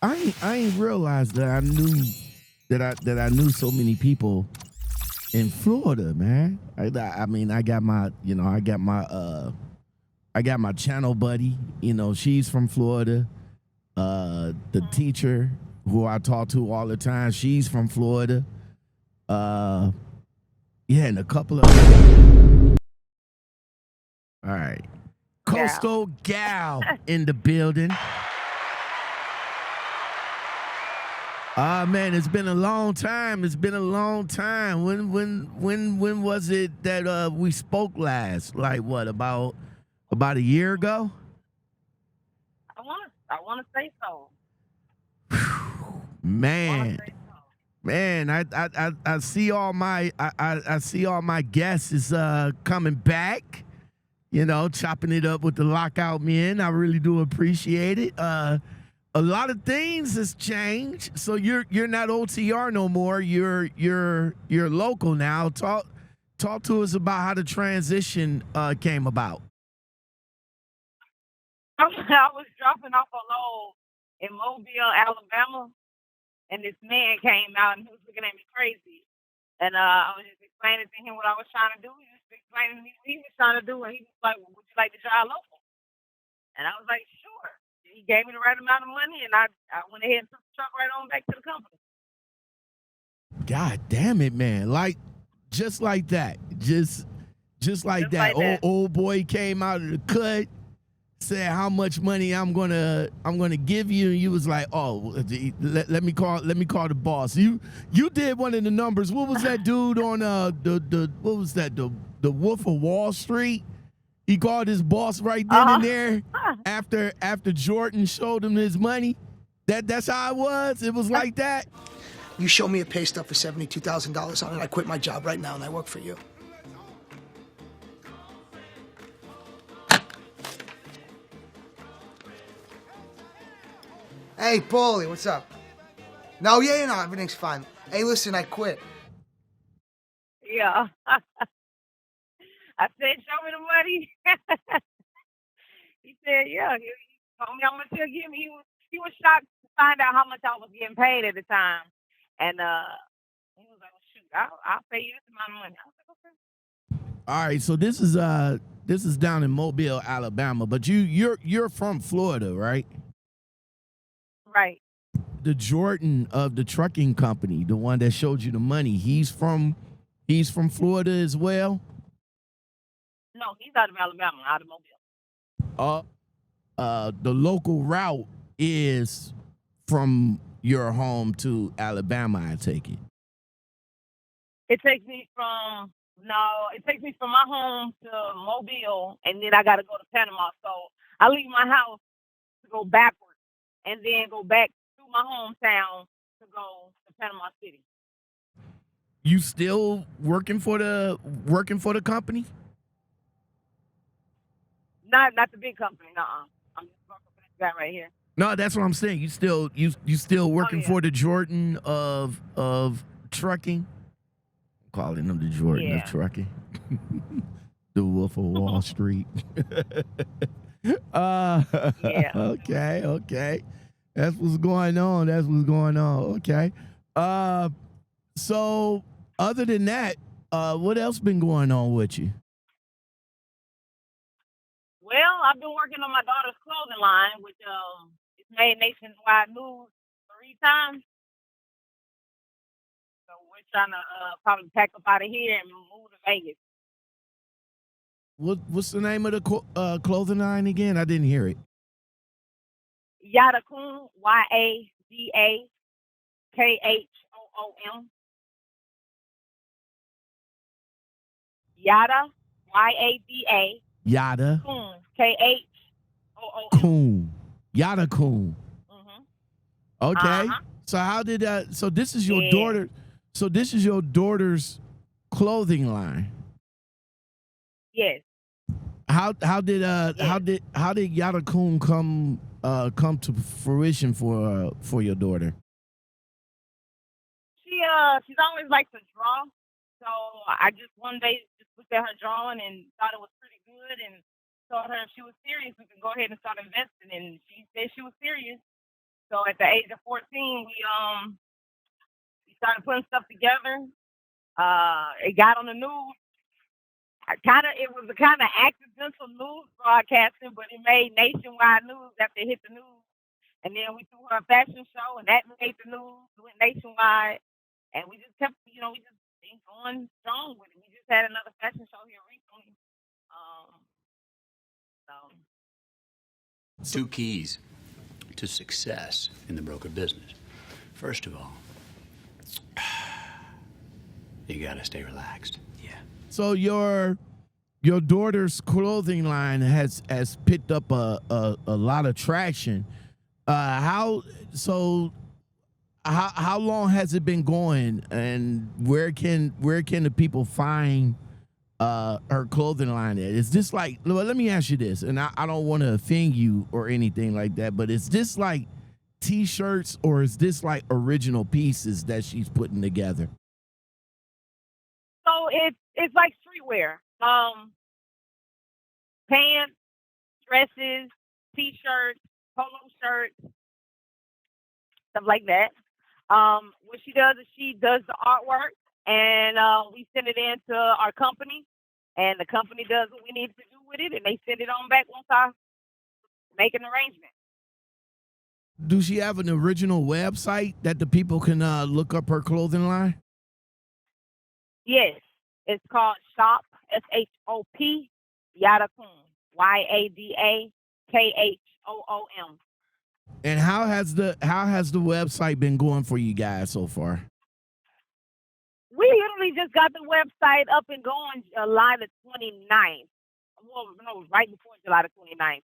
I ain't realized that I knew so many people in Florida, man. I mean, I got my channel buddy. You know, she's from Florida. The teacher who I talk to all the time, she's from Florida. Uh, yeah, and a couple of all right, Yeah. Coastal Gal in the building. Ah man, it's been a long time. It's been a long time. When was it that we spoke last? Like what, about a year ago? I wanna say so. I wanna Man, say so. man, I see all I see all my guests is coming back. You know, chopping it up with the lockout men. I really do appreciate it. A lot of things has changed. So you're not OTR no more. You're local now. Talk to us about how the transition came about. I was dropping off a load in Mobile, Alabama, and this man came out and he was looking at me crazy. And I was just explaining to him what I was trying to do. He was explaining to me what he was trying to do, and he was like, well, "Would you like to drive local?" And I was like, "Sure." He gave me the right amount of money, and I went ahead and took the truck right on back to the company. God damn it, man! Like just like that, just like Just that. like that. Old boy came out of the cut, said how much money I'm gonna give you, and you was like, oh, let me call the boss. You did one of the numbers. What was that dude on the what was that the Wolf of Wall Street? He called his boss right then and there Uh-huh. after Jordan showed him his money. That's how it was. It was like that. You show me a pay stub for $72,000 on it, I quit my job right now and I work for you. Hey, Paulie, what's up? No, no, everything's fine. Hey, listen, I quit. Yeah. I said, "Show me the money." He said, "Yeah." He told me how much he'll give me. He was shocked to find out how much I was getting paid at the time, and he was like, "Well, shoot, I'll pay you this amount of money." I was like, "Okay." All right, so this is down in Mobile, Alabama, but you're from Florida, right? Right. The Jordan of the trucking company, the one that showed you the money, he's from Florida as well. No, he's out of Alabama, out of Mobile. Uh, the local route is from your home to Alabama, I take it. It takes me from no, it takes me from my home to Mobile, and then I got to go to Panama. So I leave my house to go backwards, and then go back through my hometown to go to Panama City. You still working for the company? Not the big company. Nuh-uh. I'm just working for this guy right here. No, that's what I'm saying. You still Oh working yeah, for the Jordan of trucking? Calling him the Jordan of yeah, trucking. The Wolf of Wall Street. uh, yeah. okay. That's what's going on. That's what's going on. Okay. Uh, so other than that, what else been going on with you? Well, I've been working on my daughter's clothing line, which it's made nationwide news 3 times. So we're trying to probably pack up out of here and move to Vegas. What's the name of the clothing line again? I didn't hear it. Yada Khoom, YADAKHOOM. Yada, YADA, Yada Khoom, KHOOM. Coon. Yada Coon. Mhm. Uh Okay. huh. So how did that? So this is your Yeah. daughter. So this is your daughter's clothing line. Yes. How Yes. did Yada Coon come to fruition for your daughter? She's always liked to draw. So I just one day just looked at her drawing and thought it was pretty good, and told her if she was serious we could go ahead and start investing, and she said she was serious. So at the age of 14, we started putting stuff together. It got on the news. It was a kind of accidental news broadcasting, but it made nationwide news after it hit the news. And then we threw her a fashion show, and that made the news, went nationwide. And we just kept, we just been going strong with it. We just had another fashion show here recently. So. Two keys to success in the broker business. First of all, you gotta stay relaxed. Yeah. So your daughter's clothing line has picked up a lot of traction. How long has it been going, and where can the people find her clothing line at? Is this like, well, let me ask you this, and I don't want to offend you or anything like that, but is this like t-shirts, or is this like original pieces that she's putting together? So it's like streetwear. Pants, dresses, t-shirts, polo shirts, stuff like that. What she does is she does the artwork, and we send it in to our company, and the company does what we need to do with it, and they send it on back once I make an arrangement. Do she have an original website that the people can look up her clothing line? Yes, it's called Shop, SHOP, Yada Khoom, YADAKHOOM. And how has the website been going for you guys so far? We literally just got the website up and going July the 29th. Well, no, right before July the 29th.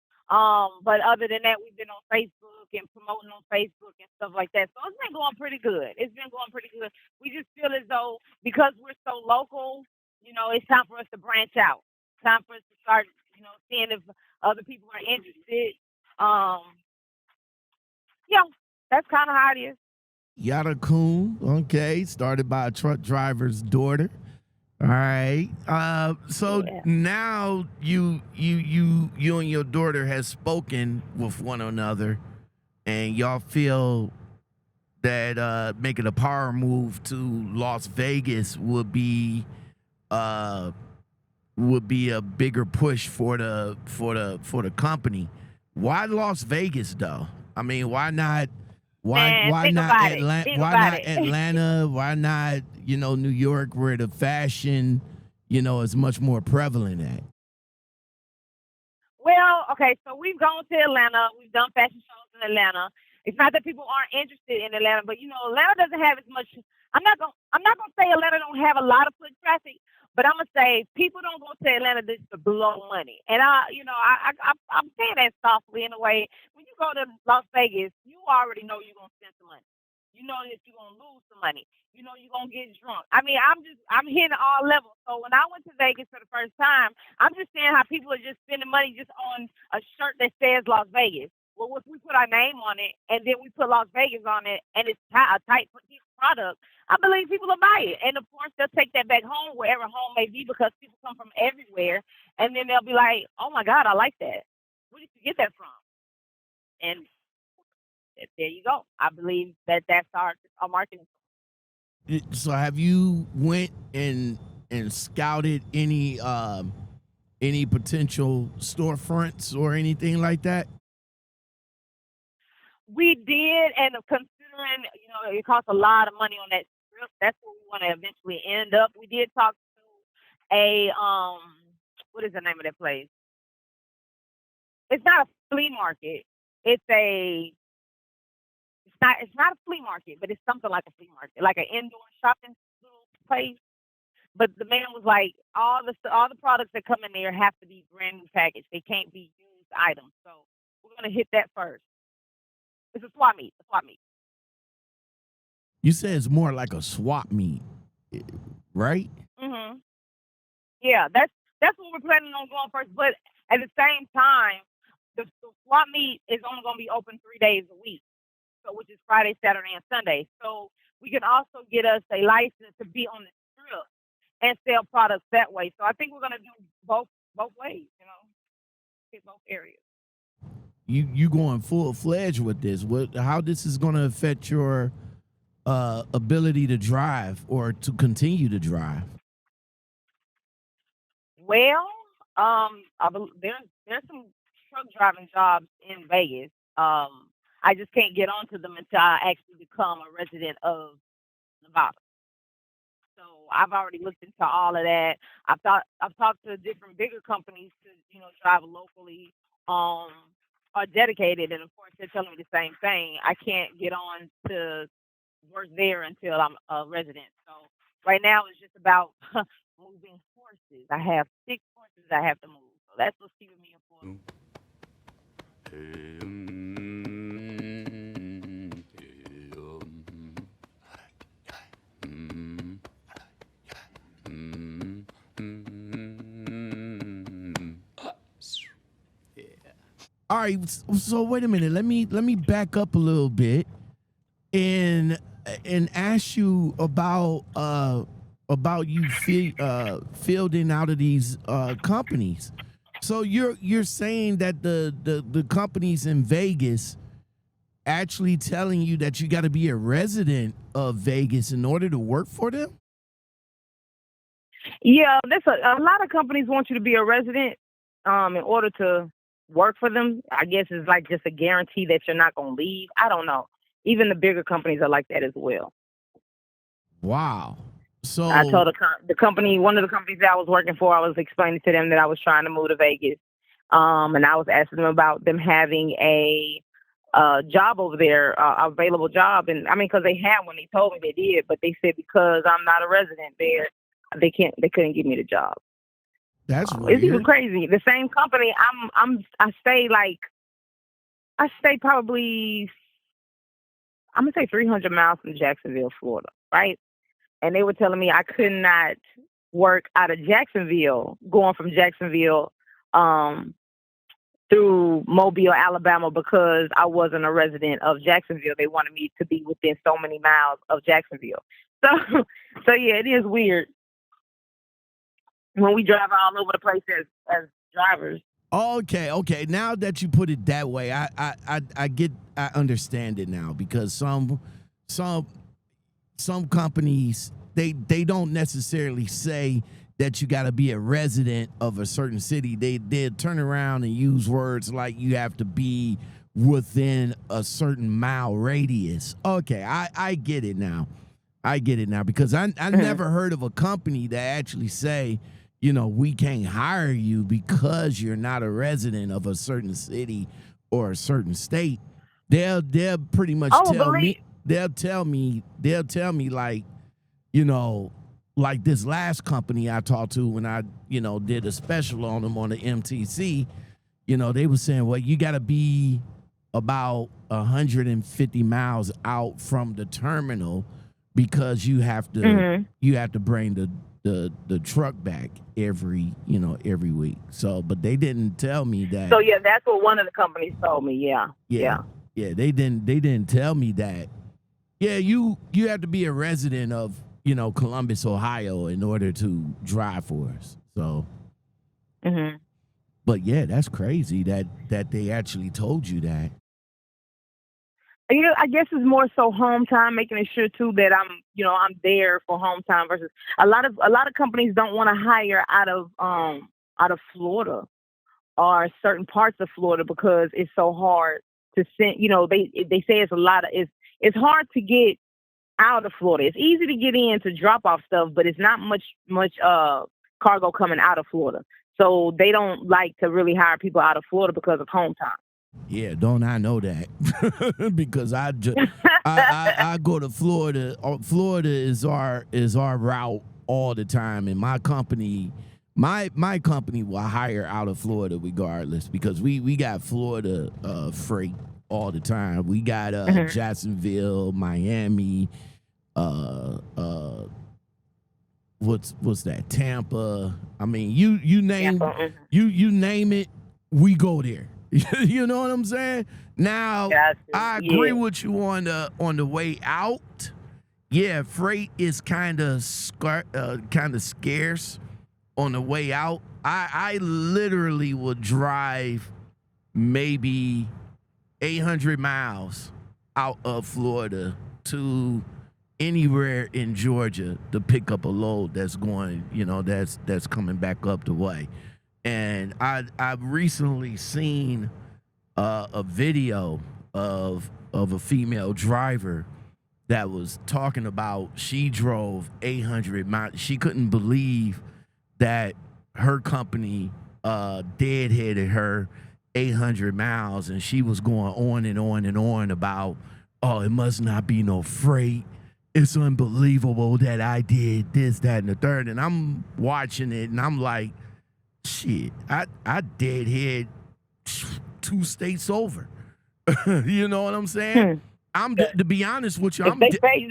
But other than that, we've been on Facebook and promoting on Facebook and stuff like that. So it's been going pretty good. We just feel as though because we're so local, it's time for us to branch out. It's time for us to start, seeing if other people are interested. Yeah, that's kind of how it is. Yada Khoom, okay, started by a truck driver's daughter. All right. So Yeah. now you and your daughter has spoken with one another, and y'all feel that making a power move to Las Vegas would be a bigger push for the company. Why Las Vegas though? I mean, why not? Why not Atlanta? Why not, New York, where the fashion, is much more prevalent at? Well, okay, so we've gone to Atlanta. We've done fashion shows in Atlanta. It's not that people aren't interested in Atlanta, but Atlanta doesn't have as much. I'm not gonna say Atlanta don't have a lot of foot traffic, but I'm gonna say people don't go to Atlanta just to blow money. And I'm saying that softly in a way. When you go to Las Vegas, you already know you're gonna spend some money. You know that you're gonna lose some money. You know you're gonna get drunk. I mean, I'm hitting all levels. So when I went to Vegas for the first time, I'm just saying how people are just spending money just on a shirt that says Las Vegas. Well, if we put our name on it and then we put Las Vegas on it, and it's a tight product, I believe people will buy it. And of course, they'll take that back home, wherever home may be, because people come from everywhere. And then they'll be like, oh my God, I like that. Where did you get that from? And there you go. I believe that's our marketing. So have you went and scouted any potential storefronts or anything like that? We did, and considering, it costs a lot of money on that trip, that's where we want to eventually end up. We did talk to a, what is the name of that place? It's not a flea market. It's not a flea market, but it's something like a flea market, like an indoor shopping little place. But the man was like, all the products that come in there have to be brand new packaged. They can't be used items. So we're gonna hit that first. It's a swap meet. You said it's more like a swap meet, right? Mhm. Yeah, that's what we're planning on going first. But at the same time, the swap meet is only gonna be open 3 days a week, so which is Friday, Saturday, and Sunday. So we can also get us a license to be on the strip and sell products that way. So I think we're gonna do both ways. Hit both areas. you going full fledged with this. How this is going to affect your ability to drive or to continue to drive? Well, there's some truck driving jobs in Vegas. I just can't get onto them until I actually become a resident of Nevada. So I've already looked into all of that. I've talked to different bigger companies to drive locally, are dedicated, and of course they're telling me the same thing. I can't get on to work there until I'm a resident. So right now it's just about moving horses. I have 6 horses I have to move. So that's what's keeping me affordable. All right, so wait a minute. Let me back up a little bit and ask you about you fielding out of these companies. So you're saying that the companies in Vegas actually telling you that you got to be a resident of Vegas in order to work for them? Yeah, that's a lot of companies want you to be a resident in order to work for them. I guess it's like just a guarantee that you're not going to leave. I don't know. Even the bigger companies are like that as well. Wow. So I told the company, one of the companies that I was working for, I was explaining to them that I was trying to move to Vegas. And I was asking them about them having a job over there, available job. And I mean, because they had one, they told me they did, but they said because I'm not a resident there, they couldn't give me the job. That's weird. It's even crazy. The same company, I stay probably, I'm gonna say 300 miles from Jacksonville, Florida, right? And they were telling me I could not work out of Jacksonville, going from Jacksonville through Mobile, Alabama, because I wasn't a resident of Jacksonville. They wanted me to be within so many miles of Jacksonville. So yeah, it is weird when we drive all over the place as drivers. Okay. Now that you put it that way, I understand it now, because some companies they don't necessarily say that you got to be a resident of a certain city. They'll turn around and use words like you have to be within a certain mile radius. Okay, I get it now. Because I never heard of a company that actually say, we can't hire you because you're not a resident of a certain city or a certain state. They'll pretty much tell me. They'll tell me like, like this last company I talked to when I, did a special on them on the MTC, they were saying, well, you got to be about 150 miles out from the terminal because you have to bring the truck back every week. So, but they didn't tell me that. So yeah, that's what one of the companies told me. Yeah. They didn't tell me that. Yeah, you have to be a resident of Columbus, Ohio, in order to drive for us. So, but yeah, that's crazy that they actually told you that. I guess it's more so home time, making sure too that I'm there for home time versus a lot of companies don't want to hire out of Florida or certain parts of Florida because it's so hard to send. They say it's hard to get out of Florida. It's easy to get in to drop off stuff, but it's not much cargo coming out of Florida. So they don't like to really hire people out of Florida because of home time. Yeah, don't I know that? Because I go to Florida. Florida is our route all the time, and my company will hire out of Florida regardless, because we got Florida freight all the time. We got Jacksonville, Miami, what's that? Tampa. I mean, you name you name it, we go there. You know what I'm saying? Now, I agree with you on the way out. Yeah, freight is kind of scarce on the way out. I literally would drive maybe 800 miles out of Florida to anywhere in Georgia to pick up a load that's going, that's coming back up the way. And I've recently seen a video of a female driver that was talking about she drove 800 miles. She couldn't believe that her company deadheaded her 800 miles, and she was going on and on and on about, oh, it must not be no freight. It's unbelievable that I did this, that, and the third. And I'm watching it, and I'm like, shit, I deadhead 2 states over. You know what I'm saying? To be honest with you, if they pay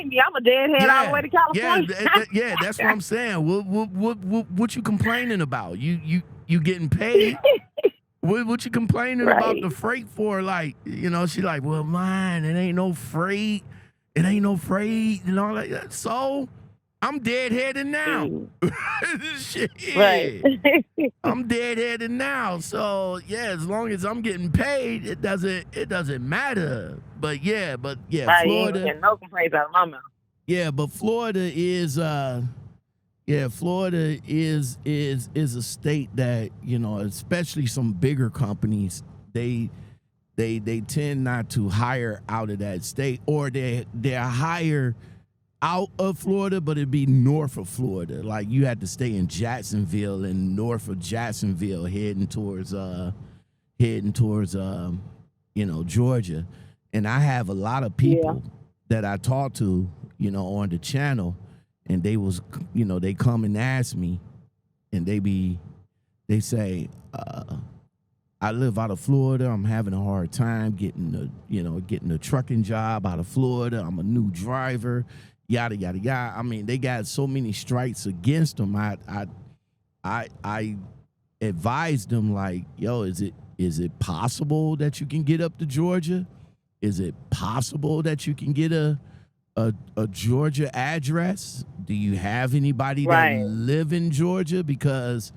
me, I'm a deadhead all the way to California. Yeah, that's what I'm saying. What you complaining about? You getting paid? What you complaining about the freight for? Like, she like, well, mine, it ain't no freight. It ain't no freight and all that. So I'm deadheaded now. Shit. Right. I'm deadheaded now. So yeah, as long as I'm getting paid, it doesn't matter. But right, Florida. You ain't no complaints out of my mouth. Yeah, but Florida is Florida is a state that, especially some bigger companies, they tend not to hire out of that state, or they're hire out of Florida, but it'd be north of Florida. Like, you had to stay in Jacksonville and north of Jacksonville, heading towards Georgia. And I have a lot of people that I talk to, on the channel, and they was, they come and ask me, and they say, I live out of Florida. I'm having a hard time getting a trucking job out of Florida. I'm a new driver, yada yada yada. I mean, they got so many strikes against them. I advised them, like, yo, is it possible that you can get up to Georgia? Is it possible that you can get a Georgia address? Do you have anybody that live in Georgia? Because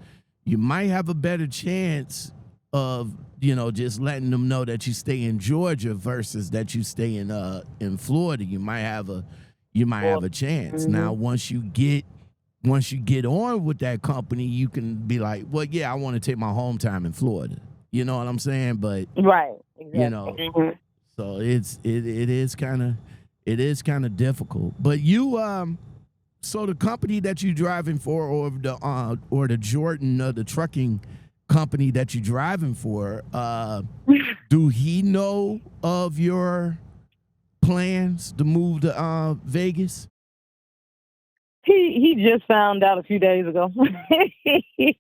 you might have a better chance of, just letting them know that you stay in Georgia versus that you stay in Florida. You might have a chance. Now, once you get on with that company, you can be like, well, yeah, I want to take my home time in Florida. You know what I'm saying? But exactly. So it is kind of difficult. But you so the company that you driving for, or the Jordan, the trucking company that you driving for, do he know of your plans to move to Vegas? He just found out a few days ago. He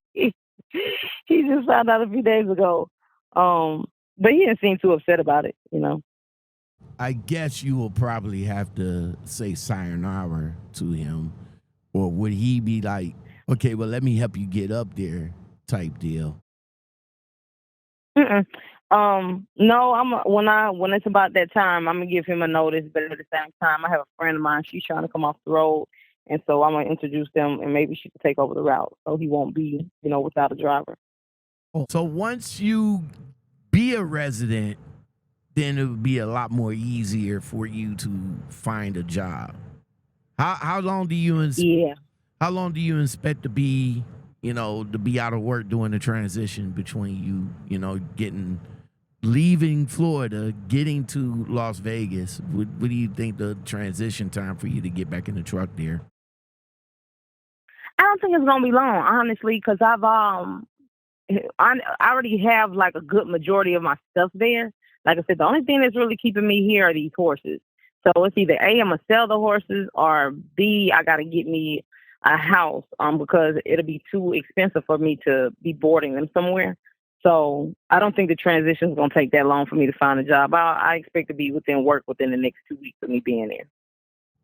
just found out a few days ago. But he didn't seem too upset about it, I guess you will probably have to say sayonara to him, or would he be like, okay, well, let me help you get up there type deal? No, when it's about that time, I'm gonna give him a notice. But at the same time, I have a friend of mine. She's trying to come off the road, and so I'm gonna introduce them, and maybe she can take over the route, so he won't be, without a driver. So once you be a resident, then it would be a lot more easier for you to find a job. How long do you How long do you expect to be out of work during the transition between you leaving Florida, getting to Las Vegas? What do you think the transition time for you to get back in the truck there? I don't think it's gonna be long, honestly, because I already have like a good majority of my stuff there. Like I said, the only thing that's really keeping me here are these horses. So it's either A, I'm gonna sell the horses, or B, I gotta get me a house, because it'll be too expensive for me to be boarding them somewhere. So I don't think the transition is gonna take that long for me to find a job. I expect to be within the next 2 weeks of me being there.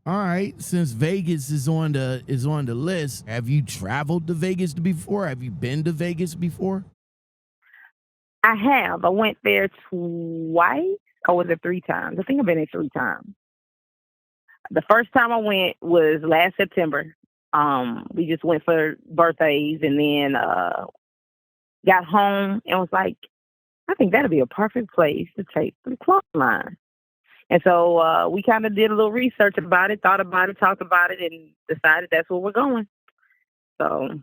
All right. Since Vegas is on the list, have you traveled to Vegas before? Have you been to Vegas before? I have. I went there twice. Or was it 3 times? I think I've been there 3 times. The first time I went was last September. We just went for birthdays, and then got home and was like, I think that'd be a perfect place to take the clothesline. And so we kind of did a little research about it, thought about it, talked about it, and decided that's where we're going. So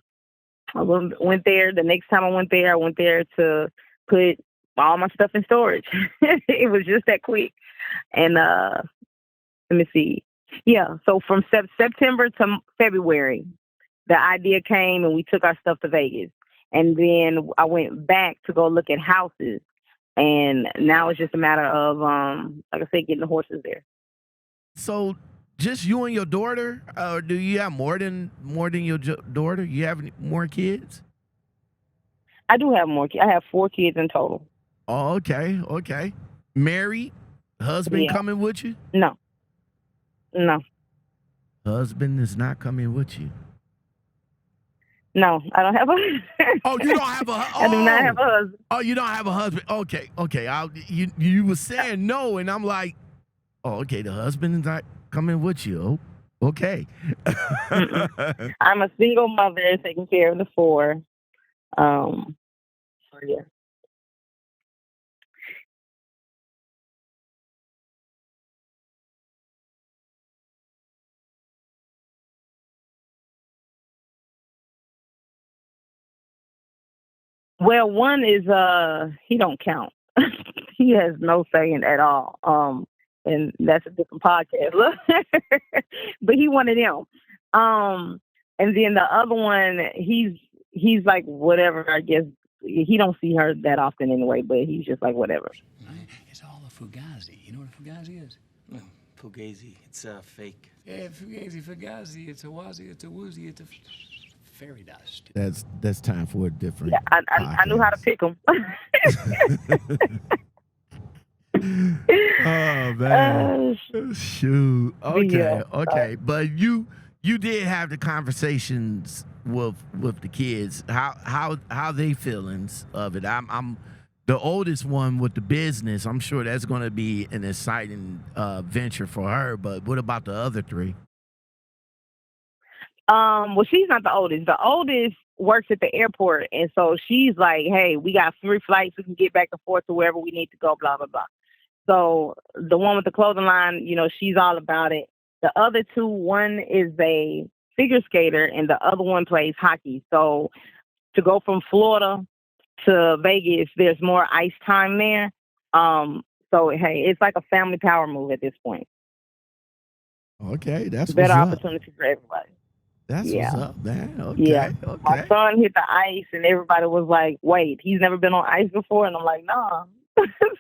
I went there. The next time I went there to put all my stuff in storage. It was just that quick. And let me see. Yeah, so from September to February, the idea came and we took our stuff to Vegas. And then I went back to go look at houses. And now it's just a matter of, like I said, getting the horses there. So just you and your daughter, or do you have more than your daughter? You have any more kids? I do have more kids. I have 4 kids in total. Oh, okay. Married? Husband coming with you? No. Husband is not coming with you. No, I don't have a husband. Oh, you don't have a husband? I do not have a husband. Oh, you don't have a husband? Okay. You were saying no, and I'm like, oh, okay, the husband is not coming with you. Oh, okay. I'm a single mother taking care of the 4. So, yeah. Well, one is he don't count. He has no saying at all. And that's a different podcast. But he one of them. And then the other one, he's like whatever, I guess. He don't see her that often anyway, but he's just like whatever. It's all a fugazi. You know what a fugazi is? Oh, fugazi. It's fake. Yeah, fugazi. It's a wazi. It's a woozy. It's a fairy dust. That's time for a different. Yeah, I knew how to pick them. Oh man, shoot. Okay. But you did have the conversations with the kids. How they feelings of it? I'm the oldest one with the business. I'm sure that's going to be an exciting venture for her. But what about the other 3? Well, she's not the oldest. The oldest works at the airport, and so she's like, "Hey, we got 3 flights. We can get back and forth to wherever we need to go." Blah blah blah. So the one with the clothing line, she's all about it. The other 2, one is a figure skater, and the other one plays hockey. So to go from Florida to Vegas, there's more ice time there. So hey, it's like a family power move at this point. Okay, that's better what's opportunity for everybody. That's what's up, man. Okay, yeah. Okay. My son hit the ice, and everybody was like, "Wait, he's never been on ice before," and I'm like, "Nah."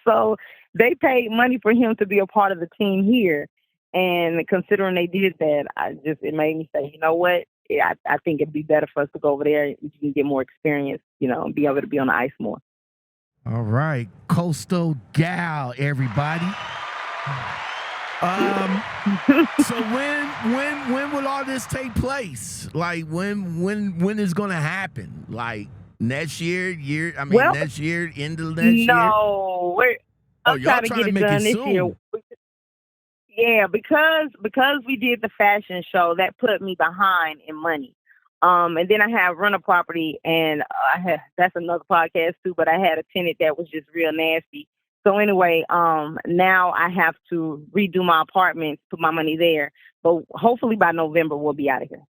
So they paid money for him to be a part of the team here, and considering they did that, it made me say, you know what? Yeah, I think it'd be better for us to go over there. You can get more experience, and be able to be on the ice more. All right, Coastal Gal, everybody. So when will all this take place? Like when is gonna happen? Like next year? Next year, end of next year? No, I'm trying to get it done this year. Yeah, because we did the fashion show, that put me behind in money. And then I have rental property, and that's another podcast too. But I had a tenant that was just real nasty. So anyway, now I have to redo my apartment, put my money there. But hopefully by November we'll be out of here.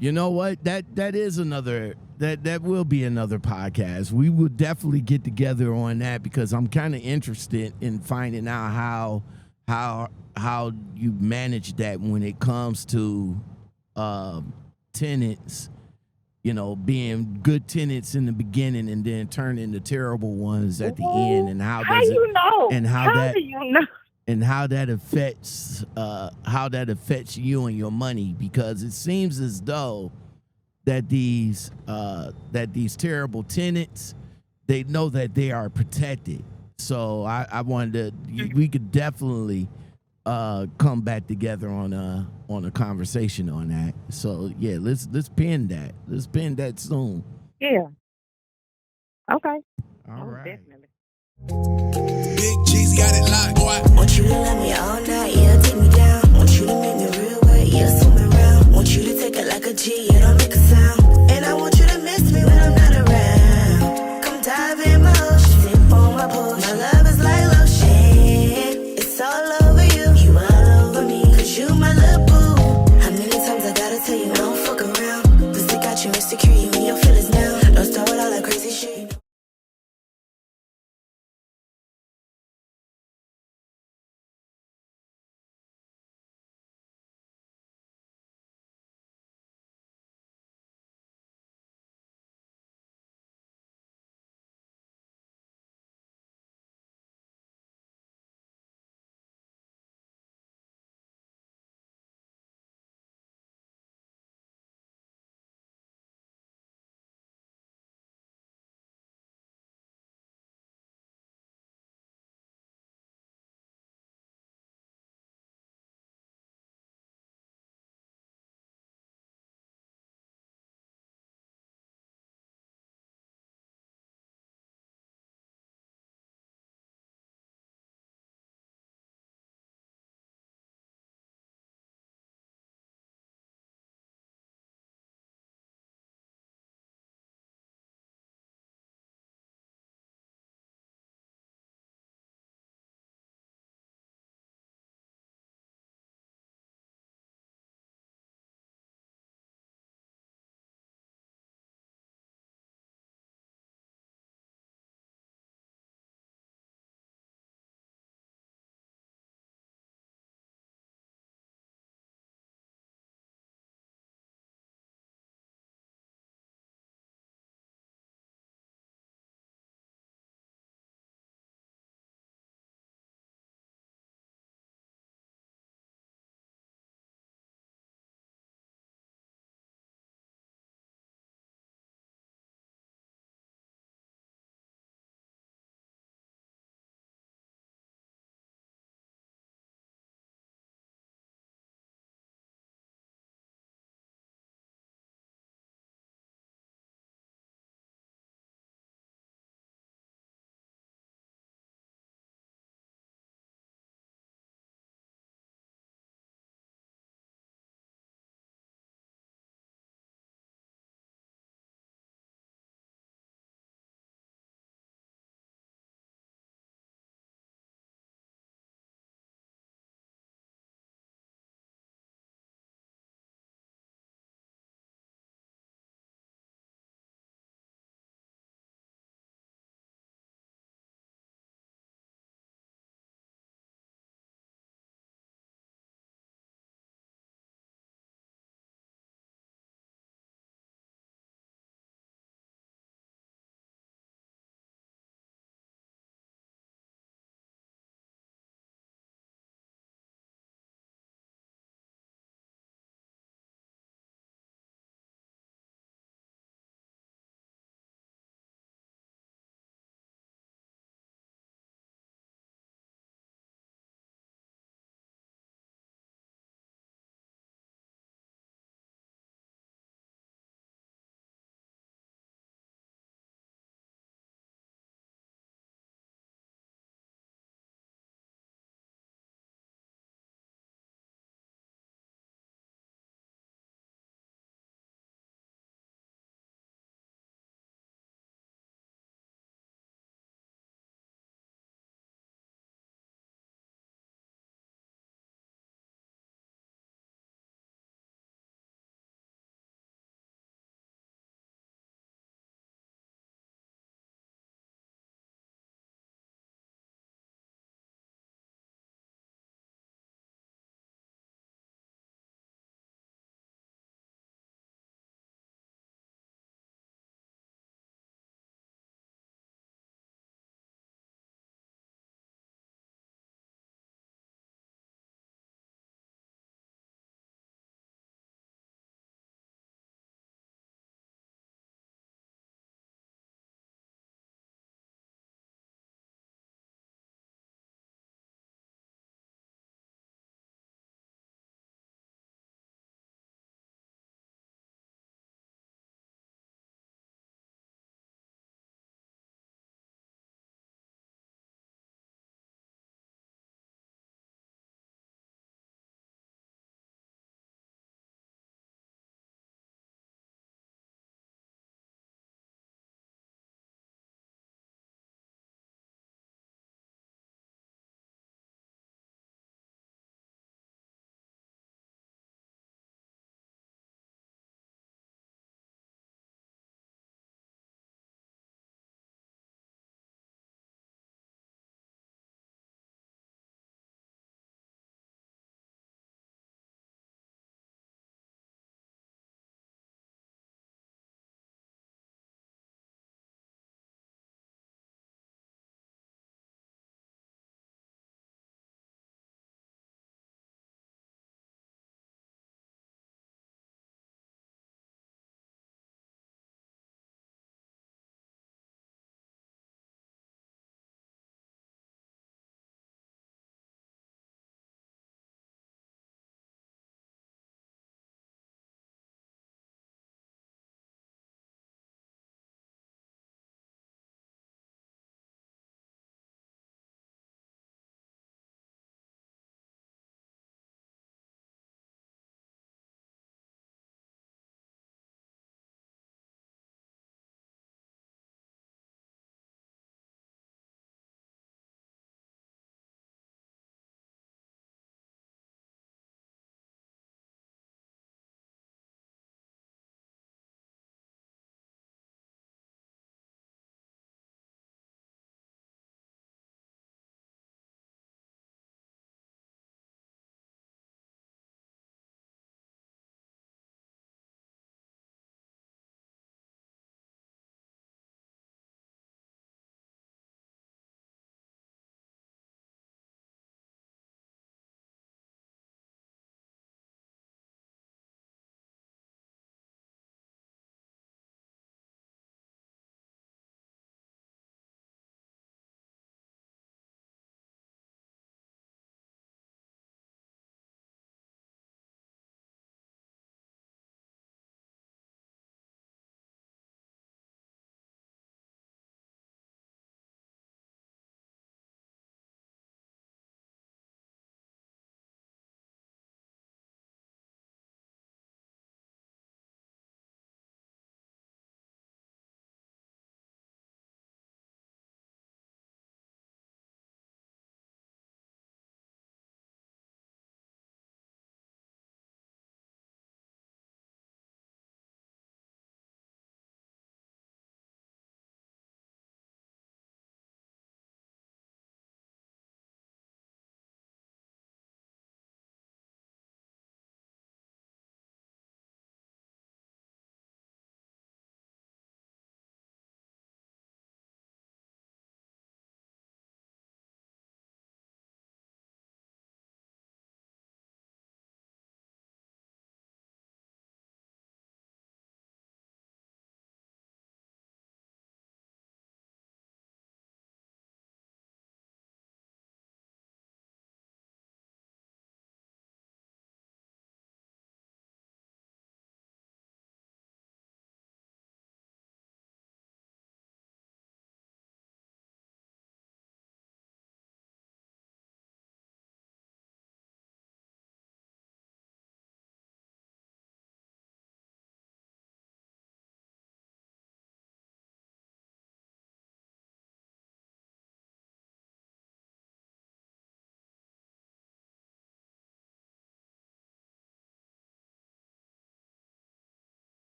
You know what? That is another that will be another podcast. We will definitely get together on that because I'm kind of interested in finding out how you manage that when it comes to tenants. Being good tenants in the beginning and then turn into terrible ones at the end, and how does you know? And how do you know? And how that affects you and your money, because it seems as though that these terrible tenants, they know that they are protected. So I wanted to, we could definitely come back together on a conversation on that. So yeah, let's pin that. Let's pin that soon. Yeah. Okay. All right. Definitely. Big G's got it locked, boy. Want you to love me all night.